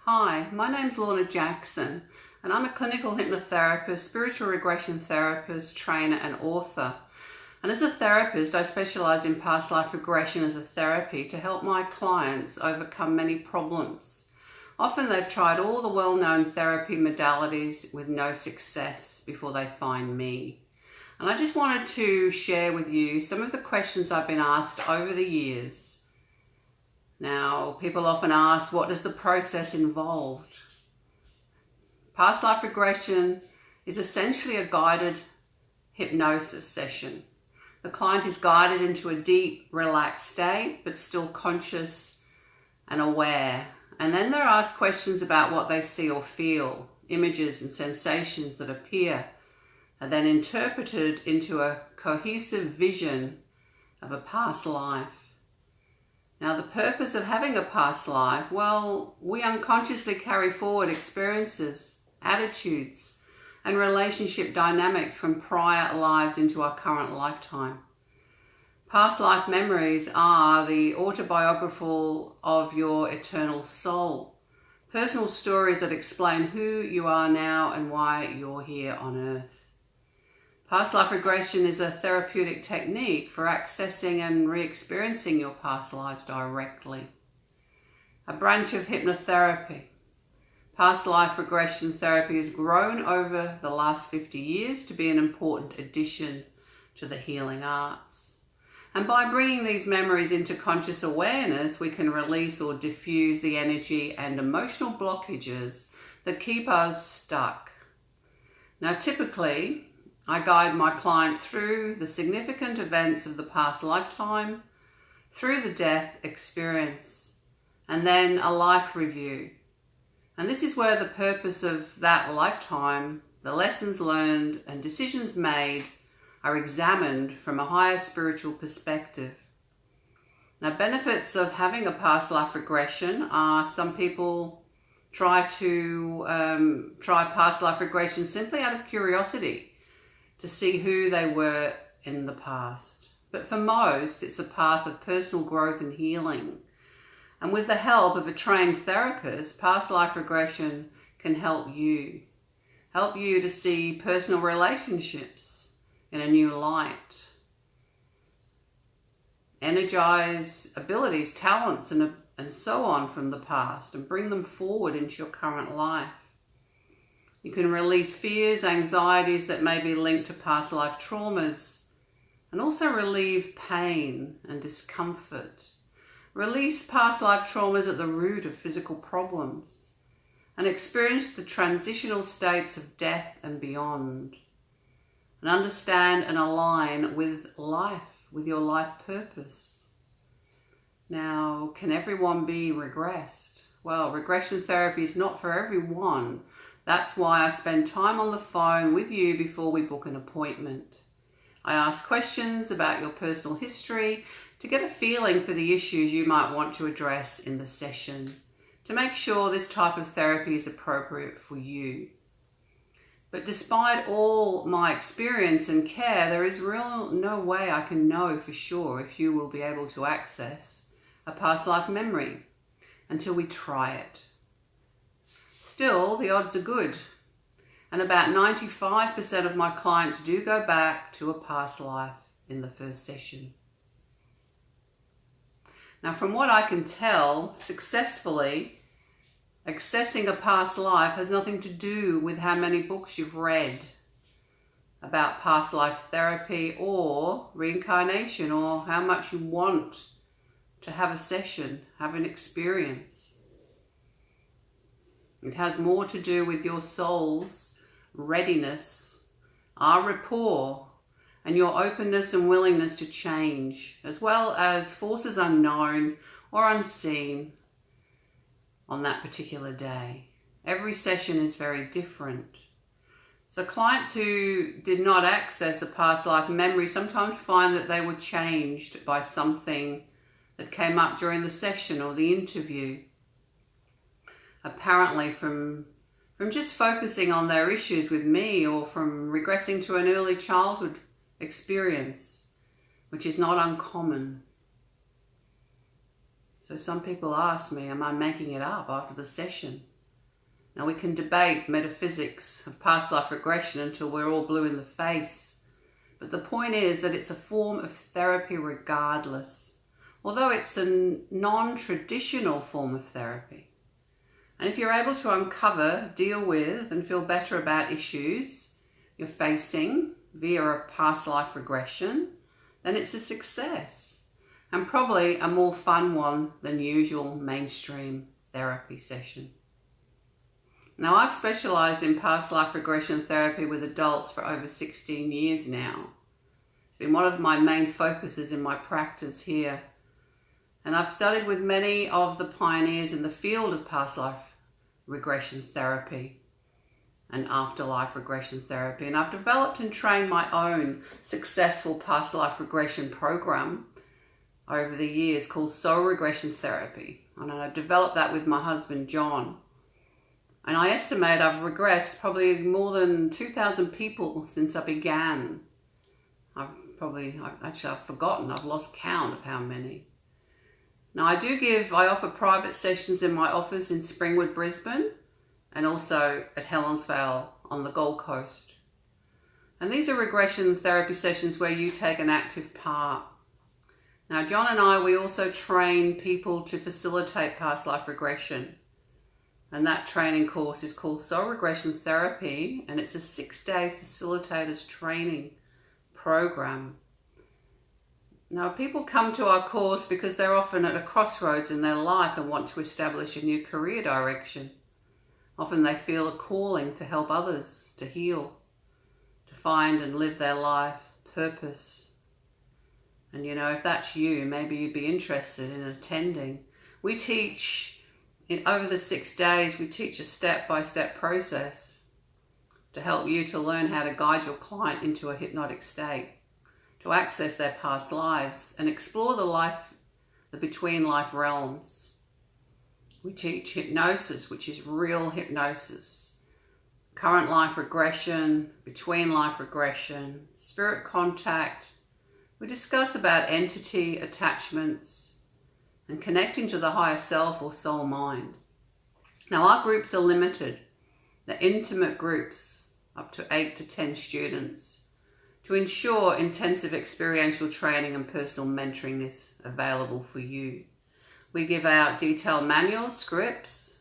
Hi, my name's Lorna Jackson and I'm a clinical hypnotherapist, spiritual regression therapist, trainer and author. And as a therapist, I specialise in past life regression as a therapy to help my clients overcome many problems. Often they've tried all the well-known therapy modalities with no success before they find me. And I just wanted to share with you some of the questions I've been asked over the years. Now, people often ask, what does the process involve? Past life regression is essentially a guided hypnosis session. The client is guided into a deep, relaxed state, but still conscious and aware. And then they're asked questions about what they see or feel. Images and sensations that appear are then interpreted into a cohesive vision of a past life. Now, the purpose of having a past life, well, we unconsciously carry forward experiences, attitudes, and relationship dynamics from prior lives into our current lifetime. Past life memories are the autobiographical of your eternal soul, personal stories that explain who you are now and why you're here on earth. Past life regression is a therapeutic technique for accessing and re-experiencing your past lives directly. A branch of hypnotherapy. Past life regression therapy has grown over the last 50 years to be an important addition to the healing arts. And by bringing these memories into conscious awareness, we can release or diffuse the energy and emotional blockages that keep us stuck. Now, typically, I guide my client through the significant events of the past lifetime, through the death experience, and then a life review. And this is where the purpose of that lifetime, the lessons learned and decisions made are examined from a higher spiritual perspective. Now, benefits of having a past life regression are some people try past life regression simply out of curiosity, to see who they were in the past. But for most, it's a path of personal growth and healing. And with the help of a trained therapist, past life regression can help you to see personal relationships in a new light, energize abilities, talents, and so on from the past and bring them forward into your current life. You can release fears, anxieties that may be linked to past life traumas, and also relieve pain and discomfort. Release past life traumas at the root of physical problems, and experience the transitional states of death and beyond. And understand and align with life, with your life purpose. Now, can everyone be regressed? Well, regression therapy is not for everyone. That's why I spend time on the phone with you before we book an appointment. I ask questions about your personal history to get a feeling for the issues you might want to address in the session, to make sure this type of therapy is appropriate for you. But despite all my experience and care, there is no way I can know for sure if you will be able to access a past life memory until we try it. Still, the odds are good, and about 95% of my clients do go back to a past life in the first session. Now, from what I can tell, successfully accessing a past life has nothing to do with how many books you've read about past life therapy or reincarnation, or how much you want to have a session, have an experience. It has more to do with your soul's readiness, our rapport, and your openness and willingness to change, as well as forces unknown or unseen on that particular day. Every session is very different. So clients who did not access a past life memory sometimes find that they were changed by something that came up during the session or the interview. Apparently from just focusing on their issues with me, or from regressing to an early childhood experience, which is not uncommon. So some people ask me, am I making it up after the session? Now, we can debate metaphysics of past life regression until we're all blue in the face. But the point is that it's a form of therapy regardless, although it's a non-traditional form of therapy. And if you're able to uncover, deal with, and feel better about issues you're facing via a past life regression, then it's a success, and probably a more fun one than usual mainstream therapy session. Now, I've specialised in past life regression therapy with adults for over 16 years now. It's been one of my main focuses in my practice here. And I've studied with many of the pioneers in the field of past life regression therapy and afterlife regression therapy. And I've developed and trained my own successful past life regression program over the years called soul regression therapy. And I developed that with my husband, John. And I estimate I've regressed probably more than 2,000 people since I began. I've forgotten, I've lost count of how many. Now, I offer private sessions in my office in Springwood, Brisbane, and also at Helensvale on the Gold Coast. And these are regression therapy sessions where you take an active part. Now, John and I, we also train people to facilitate past life regression. And that training course is called Soul Regression Therapy, and it's a 6-day facilitators training program. Now, people come to our course because they're often at a crossroads in their life and want to establish a new career direction. Often they feel a calling to help others, to heal, to find and live their life purpose. And if that's you, maybe you'd be interested in attending. We teach, over the 6 days, we teach a step-by-step process to help you to learn how to guide your client into a hypnotic state, to access their past lives and explore the between life realms. We teach hypnosis, which is real hypnosis, current life regression, between life regression, spirit contact. We discuss about entity attachments and connecting to the higher self or soul mind. Now, our groups are limited. They're intimate groups, up to 8 to 10 students, to ensure intensive experiential training and personal mentoring is available for you. We give out detailed manuals, scripts,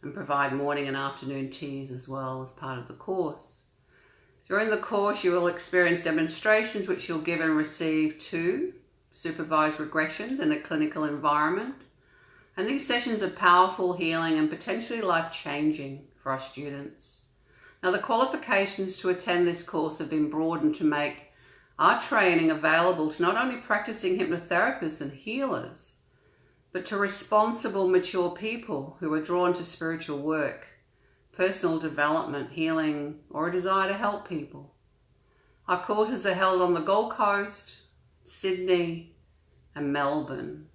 and provide morning and afternoon teas as well as part of the course. During the course, you will experience demonstrations which you'll give and receive too, supervised regressions in a clinical environment. And these sessions are powerful, healing, and potentially life-changing for our students. Now, the qualifications to attend this course have been broadened to make our training available to not only practicing hypnotherapists and healers, but to responsible, mature people who are drawn to spiritual work, personal development, healing, or a desire to help people. Our courses are held on the Gold Coast, Sydney, and Melbourne.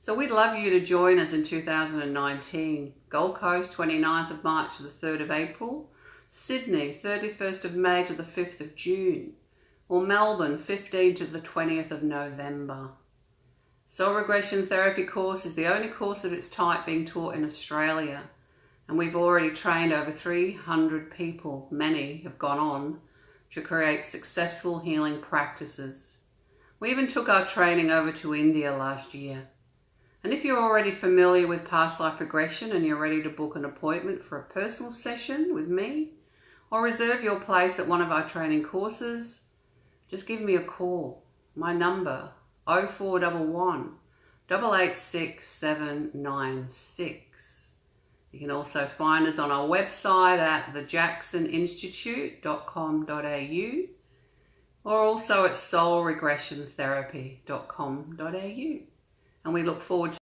So we'd love you to join us in 2019. Gold Coast, 29th of March to the 3rd of April. Sydney, 31st of May to the 5th of June. Or Melbourne, 15th to the 20th of November. Soul Regression Therapy course is the only course of its type being taught in Australia. And we've already trained over 300 people. Many have gone on to create successful healing practices. We even took our training over to India last year. And if you're already familiar with past life regression and you're ready to book an appointment for a personal session with me or reserve your place at one of our training courses, just give me a call. My number, 0411 886 796. You can also find us on our website at thejacksoninstitute.com.au or also at soulregressiontherapy.com.au. And we look forward to